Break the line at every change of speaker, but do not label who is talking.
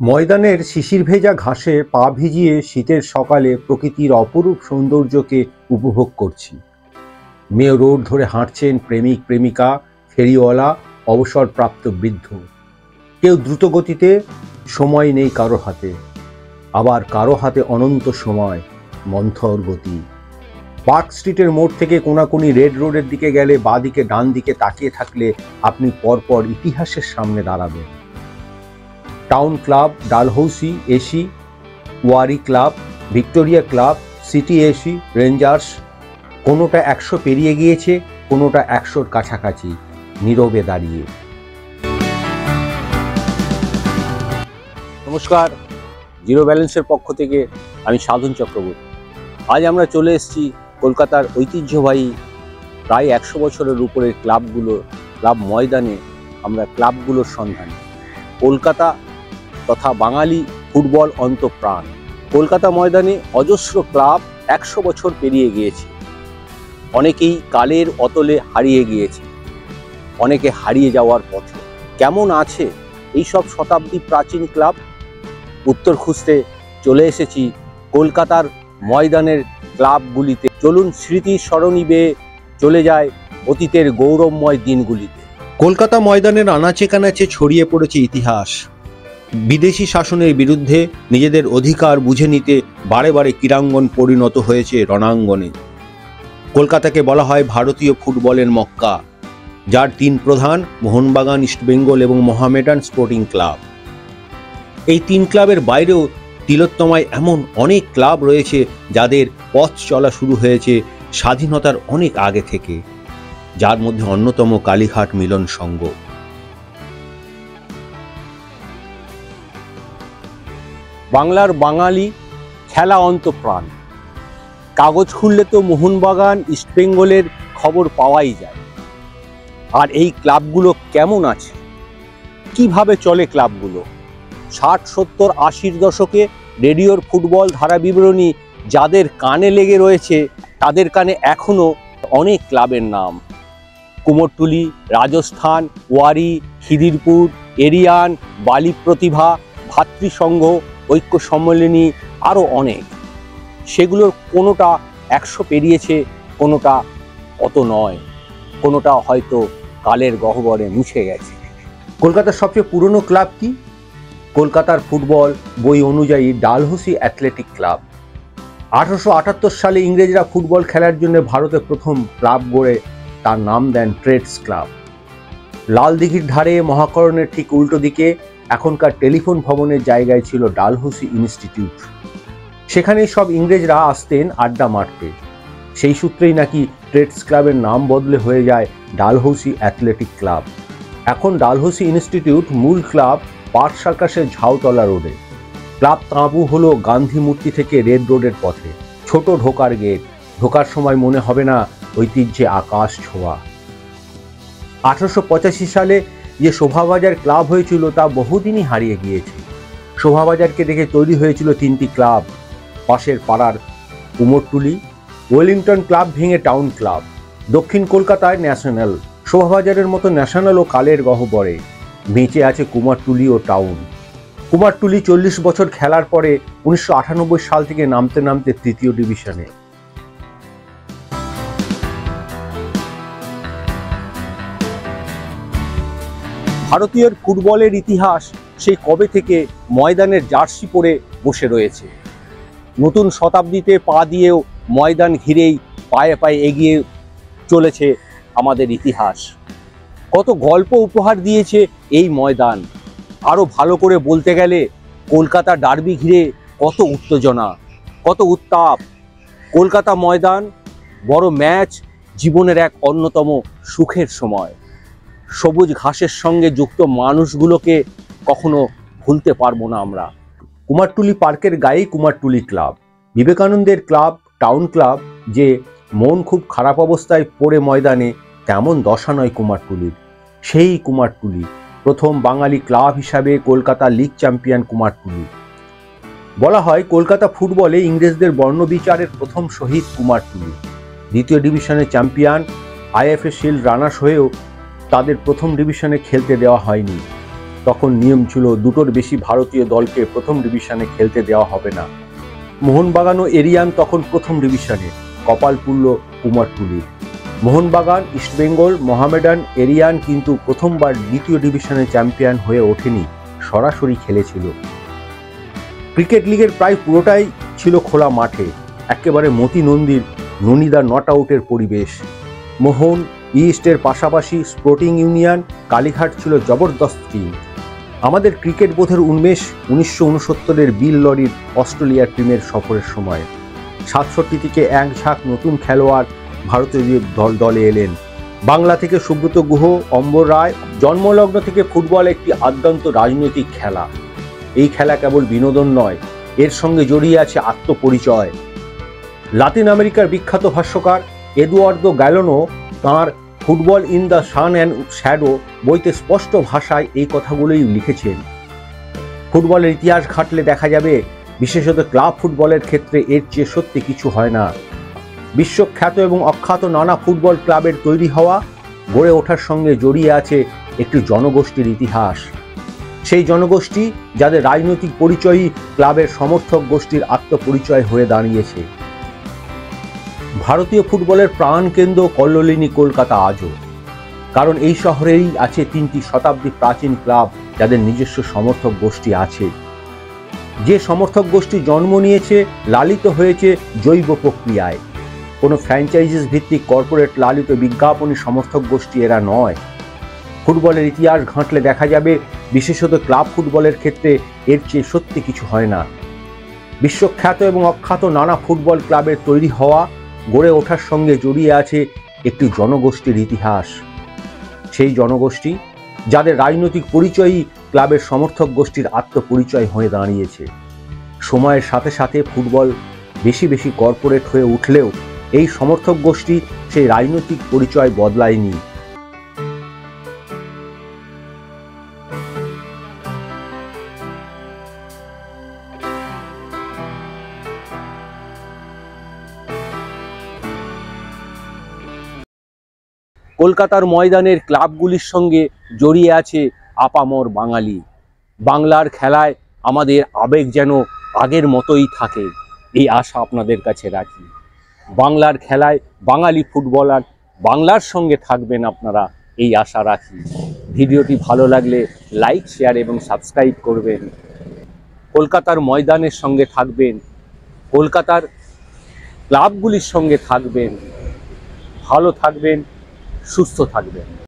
ময়দানের শিশির ভেজা ঘাসে পা ভিজিয়ে শীতের সকালে প্রকৃতির অপরূপ সৌন্দর্যকে উপভোগ করছি। মেয়ো রোড ধরে হাঁটছেন প্রেমিক প্রেমিকা, ফেরিওয়ালা, অবসরপ্রাপ্ত বৃদ্ধ। কেউ দ্রুত গতিতে, সময় নেই কারো হাতে, আবার কারো হাতে অনন্ত সময়, মন্থর গতি। পার্ক স্ট্রিটের মোড় থেকে কোনাকুনি রেড রোডের দিকে গেলে বাঁ দিকে ডান দিকে তাকিয়ে থাকলে আপনি পরপর ইতিহাসের সামনে দাঁড়াবেন। Town club, Dalhousie AC, Wari club, Victoria club, city AC, Rangers, কোনোটা 100 পেরিয়ে গিয়েছে, কোনোটা 100-র কাছাকাছি, নীরবে দাঁড়িয়ে। নমস্কার, জিরো ব্যালেন্সের পক্ষ থেকে আমি সাধন চক্রবর্তী। আজ আমরা চলে এসেছি কলকাতার ঐতিহ্যবাহী প্রায় 100 বছরের উপরের ক্লাব ময়দানে। আমরা ক্লাবগুলোর সন্ধানে। কলকাতা তথা বাঙালি ফুটবল অন্তঃপ্রাণ। কলকাতা ময়দানে অজস্র ক্লাব 100 বছর পেরিয়ে গিয়েছে। অনেকেই কালের অতলে হারিয়ে গিয়েছে, অনেকে হারিয়ে যাওয়ার পথে। কেমন আছে এইসব শতাব্দী প্রাচীন ক্লাব? উত্তর খুঁজতে চলে এসেছি কলকাতার ময়দানের ক্লাবগুলিতে। চলুন স্মৃতির সরণি বেয়ে চলে যায় অতীতের গৌরবময় দিনগুলিতে। কলকাতা ময়দানের আনাচে কানাচে ছড়িয়ে পড়েছে ইতিহাস। বিদেশি শাসনের বিরুদ্ধে নিজেদের অধিকার বুঝে নিতে বারে বারে ক্রীড়াঙ্গন পরিণত হয়েছে রণাঙ্গনে। কলকাতাকে বলা হয় ভারতীয় ফুটবলের মক্কা, যার 3 প্রধান: মোহনবাগান, ইস্টবেঙ্গল এবং মোহামেডান স্পোর্টিং ক্লাব। এই 3 ক্লাবের বাইরেও তিলোত্তমায় এমন অনেক ক্লাব রয়েছে যাদের পথ চলা শুরু হয়েছে স্বাধীনতার অনেক আগে থেকে, যার মধ্যে অন্যতম কালীঘাট মিলন সংঘ। বাংলার বাঙালি খেলা অন্তঃপ্রাণ। কাগজ খুললে তো মোহনবাগান, ইস্টবেঙ্গলের খবর পাওয়াই যায়। আর এই ক্লাবগুলো কেমন আছে, কিভাবে চলে ক্লাবগুলো? 60, 70, 80-র দশকে রেডিওর ফুটবল ধারা বিবরণী যাদের কানে লেগে রয়েছে, তাদের কানে এখনো অনেক ক্লাবের নাম: কুমোরটুলি, রাজস্থান, ওয়ারি, খিদিরপুর, এরিয়ান, বালি প্রতিভা, ভাতৃসংঘ, ঐক্য সম্মেলনী, আরও অনেক। সেগুলোর কোনোটা 100 পেরিয়েছে, কোনোটা অত নয়, কোনোটা হয়তো কালের গহ্বরে মুছে গেছে। কলকাতার সবচেয়ে পুরনো ক্লাব কি? কলকাতার ফুটবল বই অনুযায়ী ডালহৌসি অ্যাথলেটিক ক্লাব। 1878 সালে ইংরেজরা ফুটবল খেলার জন্য ভারতে প্রথম ক্লাব গড়ে তার নাম দেন ট্রেডস ক্লাব। লাল দিঘির ধারে মহাকরণের ঠিক উল্টো দিকে এখনকার টেলিফোন ভবনের জায়গায় ছিল ডালহৌসি ইনস্টিটিউট। সেখানেই সব ইংরেজরা আসতেন আড্ডা মারতে। সেই সূত্রেই নাকি ট্রেডস ক্লাবের নাম বদলে হয়ে যায় ডালহৌসি অ্যাথলেটিক ক্লাব। এখন ডালহৌসি ইনস্টিটিউট মূল ক্লাব পার্ক সার্কাসের ঝাউতলা রোডে। ক্লাব তাঁবু হলো গান্ধী মূর্তি থেকে রেড রোডের পথে। ছোট ঢোকার গেট, ঢোকার সময় মনে হবে না ঐতিহ্যে আকাশ ছোঁয়া। 1885 সালে যে শোভাবাজার ক্লাব হয়েছিল তা বহুদিনই হারিয়ে গিয়েছে। শোভাবাজারকে দেখে তৈরি হয়েছিল 3টি ক্লাব: পাশের পাড়ার কুমোরটুলি, ওয়েলিংটন ক্লাব ভেঙে টাউন ক্লাব, দক্ষিণ কলকাতায় ন্যাশনাল। শোভাবাজারের মতো ন্যাশনালও কালের গহ্বরে। বেঁচে আছে কুমারটুলি ও টাউন। কুমারটুলি 40 বছর খেলার পরে 1998 সাল থেকে নামতে নামতে 3য় ডিভিশনে। ভারতীয় ফুটবলের ইতিহাস সেই কবে থেকে ময়দানের জার্সি পরে বসে রয়েছে। নতুন শতাব্দীতে পা দিয়েও ময়দান ঘিরেই পায়ে পায়ে এগিয়ে চলেছে আমাদের ইতিহাস। কত গল্প উপহার দিয়েছে এই ময়দান। আরও ভালো করে বলতে গেলে কলকাতা ডার্বি ঘিরে কত উত্তেজনা, কত উত্তাপ। কলকাতা ময়দান বড় ম্যাচ জীবনের এক অন্যতম সুখের সময়। সবুজ ঘাসের সঙ্গে যুক্ত মানুষগুলোকে কখনো ভুলতে পারবো না আমরা। কুমারটুলি পার্কের গায়েই কুমারটুলি ক্লাব, বিবেকানন্দের ক্লাব, টাউন ক্লাব। যে মন খুব খারাপ অবস্থায় পড়ে ময়দানে, তেমন দশা নয় কুমারটুলির। সেই কুমারটুলি প্রথম বাঙালি ক্লাব হিসাবে কলকাতা লিগ চ্যাম্পিয়ন কুমারটুলি। বলা হয় কলকাতা ফুটবলে ইংরেজদের বর্ণবিচারের প্রথম শহীদ কুমারটুলি। 2য় ডিভিশনের চ্যাম্পিয়ন, আইএফএ শিল্ড রানার্স হয়েও তাদের প্রথম ডিভিশনে খেলতে দেওয়া হয়নি। তখন নিয়ম ছিল দুটোর বেশি ভারতীয় দলকে প্রথম ডিভিশনে খেলতে দেওয়া হবে না। মোহনবাগান ও এরিয়ান তখন প্রথম ডিভিশনে, কপাল পুরল কুমারটুলির। মোহনবাগান, ইস্টবেঙ্গল, মোহামেডান, এরিয়ান কিন্তু প্রথমবার দ্বিতীয় ডিভিশনে চ্যাম্পিয়ন হয়ে ওঠেনি, সরাসরি খেলেছিল। ক্রিকেট লিগের প্রায় পুরোটাই ছিল খোলা মাঠে, একেবারে মতি নন্দীর ননিদা নট আউটের পরিবেশ। মোহন, ইস্টের পাশাপাশি স্পোর্টিং ইউনিয়ন, কালীঘাট ছিল জবরদস্ত টিম। আমাদের ক্রিকেট বোধের উন্মেষ 1969-এর বিল লরির অস্ট্রেলিয়ার টিমের সফরের সময়। 67 থেকে এক ঝাঁক নতুন খেলোয়াড় ভারতীয় দলে এলেন। বাংলা থেকে সুব্রত গুহ, অম্বর রায়। জন্মলগ্ন থেকে ফুটবল একটি আদ্যন্ত রাজনৈতিক খেলা। এই খেলা কেবল বিনোদন নয়, এর সঙ্গে জড়িয়ে আছে আত্মপরিচয়। লাতিন আমেরিকার বিখ্যাত ভাষ্যকার এদুয়ার্দো গ্যালোনো তাঁর football in the sun and shadow বইতে স্পষ্ট ভাষায় এই কথাগুলোই লিখেছেন। ফুটবলের ইতিহাস ঘাঁটলে দেখা যাবে, বিশেষত ক্লাব ফুটবলের ক্ষেত্রে এর চেয়ে সত্যি কিছু হয় না। বিশ্বখ্যাত এবং অখ্যাত নানা ফুটবল ক্লাবের তৈরি হওয়া, গড়ে ওঠার সঙ্গে জড়িয়ে আছে একটি জনগোষ্ঠীর ইতিহাস। সেই জনগোষ্ঠী যাদের রাজনৈতিক পরিচয়ই ক্লাবের সমর্থক গোষ্ঠীর আত্মপরিচয় হয়ে দাঁড়িয়েছে। ভারতীয় ফুটবলের প্রাণকেন্দ্র কল্লোলিনী কলকাতা আজও, কারণ এই শহরেই আছে 3টি শতাব্দী প্রাচীন ক্লাব যাদের নিজস্ব সমর্থক গোষ্ঠী আছে। যে সমর্থক গোষ্ঠী জন্ম নিয়েছে, লালিত হয়েছে জৈব প্রক্রিয়ায়। কোনো ফ্র্যাঞ্চাইজিস ভিত্তিক কর্পোরেট লালিত বিজ্ঞাপনী সমর্থক গোষ্ঠী এরা নয়। ফুটবলের ইতিহাস ঘাঁটলে দেখা যাবে, বিশেষত ক্লাব ফুটবলের ক্ষেত্রে এর চেয়ে সত্যি কিছু হয় না। বিশ্বখ্যাত এবং অখ্যাত নানা ফুটবল ক্লাবের তৈরি হওয়া, গড়ে ওঠার সঙ্গে জড়িয়ে আছে একটি জনগোষ্ঠীর ইতিহাস। সেই জনগোষ্ঠী যাদের রাজনৈতিক পরিচয়ই ক্লাবের সমর্থক গোষ্ঠীর আত্মপরিচয় হয়ে দাঁড়িয়েছে। সময়ের সাথে সাথে ফুটবল বেশি বেশি কর্পোরেট হয়ে উঠলেও এই সমর্থক গোষ্ঠী সেই রাজনৈতিক পরিচয় বদলায়নি। কলকাতার ময়দানের ক্লাবগুলির সঙ্গে জড়িয়ে আছে আপামর বাঙালি। বাংলার খেলায় আমাদের আবেগ যেন আগের মতোই থাকে, এই আশা আপনাদের কাছে রাখি। বাংলার খেলায় বাঙালি ফুটবলার বাংলার সঙ্গে থাকবেন আপনারা, এই আশা রাখি। ভিডিওটি ভালো লাগলে লাইক, শেয়ার এবং সাবস্ক্রাইব করবেন। কলকাতার ময়দানের সঙ্গে থাকবেন, কলকাতার ক্লাবগুলির সঙ্গে থাকবেন। ভালো থাকবেন, সুস্থ থাকবেন।